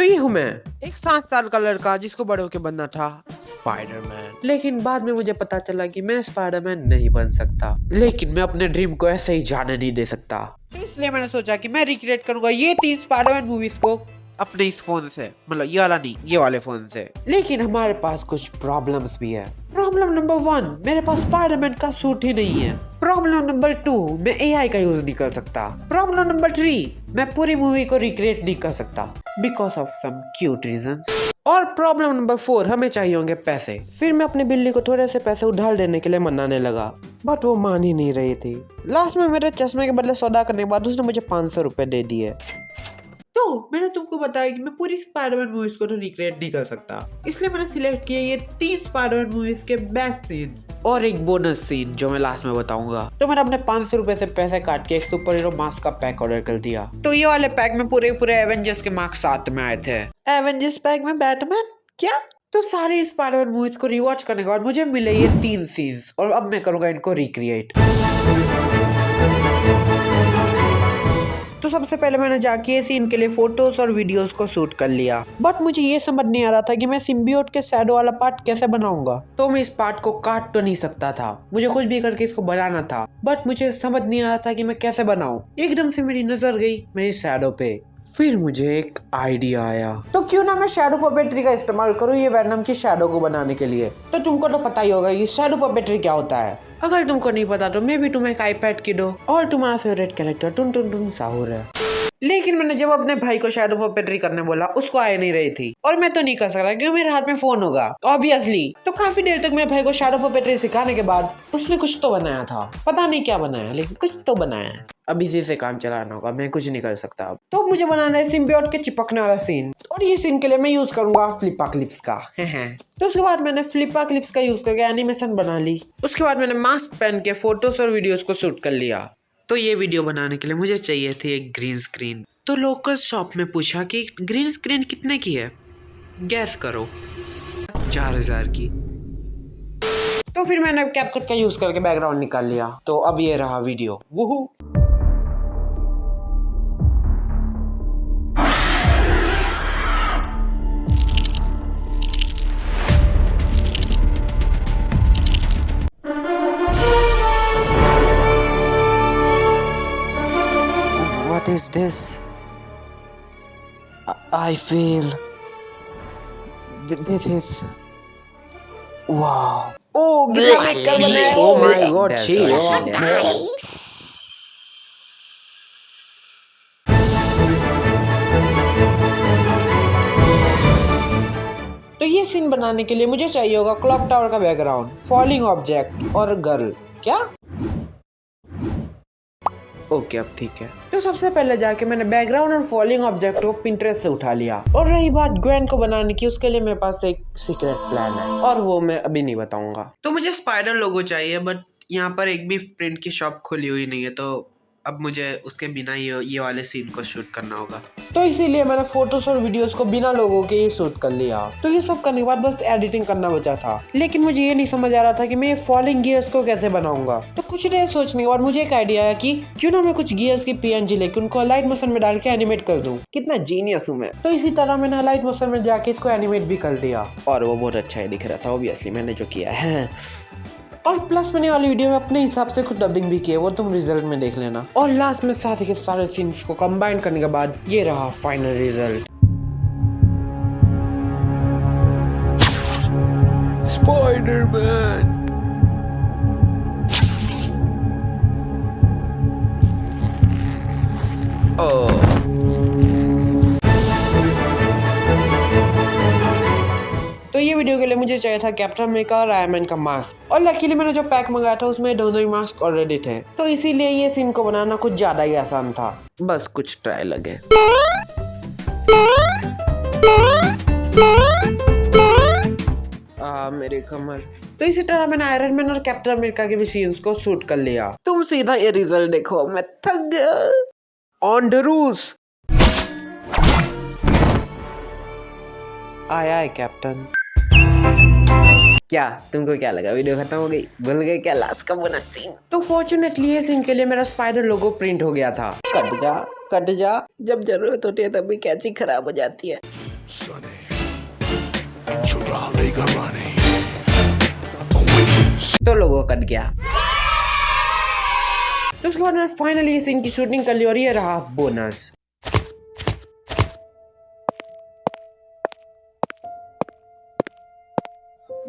ये हूँ मैं, एक 7 साल का लड़का जिसको बड़े होके बनना था स्पाइडरमैन। लेकिन बाद में मुझे पता चला कि मैं स्पाइडरमैन नहीं बन सकता, लेकिन मैं अपने ड्रीम को ऐसे ही जाने नहीं दे सकता। तो इसलिए मैंने सोचा कि मैं रिक्रिएट करूंगा ये 3 स्पाइडरमैन मूवीज को अपने इस फोन से, मतलब ये वाला नहीं, ये वाले फोन से। लेकिन हमारे पास कुछ प्रॉब्लम्स भी है। प्रॉब्लम नंबर 1, मेरे पास स्पाइडरमैन का सूट ही नहीं है। प्रॉब्लम नंबर 2, मैं एआई का यूज नहीं कर सकता। प्रॉब्लम नंबर 3, मैं पूरी मूवी को रिक्रिएट नहीं कर सकता because of some cute reasons. और प्रॉब्लम नंबर 4, हमें चाहिए होंगे पैसे। फिर मैं अपनी बिल्ली को थोड़े से पैसे उधार देने के लिए मनाने लगा, बट वो मान ही नहीं रही थी। लास्ट में मेरे चश्मे के बदले सौदा करने के बाद उसने मुझे 500 रुपए दे दिए। तो मैंने तुमको बताया कि मैं पूरी स्पाइडरमैन मूवीज को तो रिक्रिएट नहीं कर सकता, इसलिए मैंने सिलेक्ट किया ये 3 स्पाइडरमैन मूवीज के बेस्ट सीन्स और एक बोनस सीन जो मैं लास्ट में बताऊंगा। तो मैंने अपने 500 रुपए से पैसे काट के एक सुपर हीरो मास्क का पैक ऑर्डर कर दिया। तो ये वाले पैक में पूरे एवेंजर्स के मार्क्स साथ में आए थे। एवेंजर्स पैक में बैटमैन क्या? तो सारी स्पाइडरमैन मूवीज को रिवॉच करने के बाद मुझे मिले ये 3 सीन्स और अब मैं करूंगा इनको रिक्रिएट। तो सबसे पहले मैंने जाके इस सीन के लिए फोटोज और वीडियोस को शूट कर लिया, बट मुझे ये समझ नहीं आ रहा था कि मैं सिम्बियोट के शैडो वाला पार्ट कैसे बनाऊंगा। तो मैं इस पार्ट को काट तो नहीं सकता था, मुझे कुछ भी करके इसको बनाना था, बट मुझे समझ नहीं आ रहा था कि मैं कैसे बनाऊं। एकदम से मेरी नजर गई मेरी शैडो पे, फिर मुझे एक आइडिया आया, तो क्यों ना मैं शैडो पपेट्री का इस्तेमाल करूं ये वेनम की शैडो को बनाने के लिए। तो तुमको तो पता ही होगा कि शैडो पपेट्री क्या होता है। अगर तुमको नहीं पता तो मैं भी तुम्हें एक आईपैड की दो और तुम्हारा फेवरेट कैरेक्टर टुन टुन टुन साहुर है। लेकिन मैंने जब अपने भाई को शैडो पपेट्री करने बोला उसको आ नहीं रही थी, और मैं तो नहीं कर सकता क्योंकि मेरे हाथ में फोन होगा ऑब्वियसली। तो काफी देर तक मेरे भाई को शैडो पपेट्री सिखाने के बाद उसने कुछ तो बनाया था, पता नहीं क्या बनाया लेकिन कुछ तो बनाया है। अब इसी से काम चलाना होगा, मैं कुछ नहीं कर सकता अब। तो मुझे बनाना है सिम्बियोट के चिपकने वाला सीन, और ये सीन के लिए मैं यूज करूंगा फ्लिपा क्लिप्स का। तो उसके बाद मैंने फ्लिपा क्लिप्स का यूज करके एनिमेशन बना ली। उसके बाद मैंने मास्क पहन के फोटोज और वीडियोस को शूट कर लिया। तो ये वीडियो बनाने के लिए मुझे चाहिए थी एक ग्रीन स्क्रीन। तो लोकल शॉप में पूछा कि ग्रीन स्क्रीन कितने की है, गैस करो 4000 की। तो फिर मैंने कैपकट का यूज करके बैकग्राउंड निकाल लिया। तो अब ये रहा video. वूहू। What is this? I feel this is wow. Oh, कितना मेकर बनाया। Oh my God, तो ये सीन बनाने के लिए मुझे चाहिए होगा क्लॉक टावर का बैकग्राउंड, फॉलिंग ऑब्जेक्ट और गर्ल। क्या? ओके, अब ठीक है। तो सबसे पहले जाके मैंने बैकग्राउंड और फॉलिंग ऑब्जेक्ट को पिंटरेस्ट से उठा लिया। और रही बात ग्वेन को बनाने की, उसके लिए मेरे पास एक सीक्रेट प्लान है और वो मैं अभी नहीं बताऊंगा। तो मुझे स्पाइडर लोगो चाहिए, बट यहाँ पर एक भी प्रिंट की शॉप खुली हुई नहीं है, तो अब मुझे उसके बिना ये वाले सीन को शूट करना होगा। तो इसीलिए मैंने फोटोज और वीडियोस को बिना लोगों के ही शूट कर लिया। तो ये सब करने के बाद बस एडिटिंग करना बचा था, लेकिन मुझे ये नहीं समझ आ रहा था कि मैं ये फॉलिंग गियर्स को कैसे बनाऊंगा। तो कुछ देर सोचने के बाद मुझे एक आइडिया आया कि क्यों ना मैं कुछ गियर्स की पीएनजी लेके उनको लाइट मोशन में डाल के एनिमेट कर दूं। कितना जीनियस हूं मैं। तो इसी तरह मैंने लाइट मोशन में जाके इसको एनिमेट भी कर दिया और वो बहुत अच्छा ही दिख रहा था ऑब्वियसली मैंने जो किया है। और प्लस मैंने वाली वीडियो में अपने हिसाब से कुछ डबिंग भी किए, वो तुम रिजल्ट में देख लेना। और लास्ट में सारे के सारे सीन्स को कंबाइन करने के बाद ये रहा फाइनल रिजल्ट। स्पाइडरमैन। तो ये वीडियो के लिए मुझे चाहिए था कैप्टन अमेरिका और आयरन मैन का मास्क, और लकीली मैंने जो पैक मंगाया था उसमें दोनों ही मास्क ऑलरेडी थे। तो इसीलिए ये सीन को बनाना कुछ ज्यादा ही आसान था, बस कुछ ट्राई लगे। मेरे कमर। तो इसी तरह मैंने आयरन मैन और कैप्टन अमेरिका के भी सीन्स को शूट कर लिया। तुम सीधा ये रिजल्ट देखो, मैं थक गया। ऑन द रूस। आया है कैप्टन। क्या तुमको क्या लगा वीडियो खत्म हो गई? भूल गए क्या लास्ट का बोनस सीन? तो फॉर्चुनेटली ये सीन के लिए मेरा स्पाइडर लोगो प्रिंट हो गया था। कट जा, जब जरूरत होती है तब भी कैची खराब हो जाती है। Sunny, चुरा लेगा रानी। तो लोगों कट गया। तो उसके बाद मैंने फाइनली इस सीन की शूटिंग कर ली और ये रहा बोनस।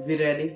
We ready?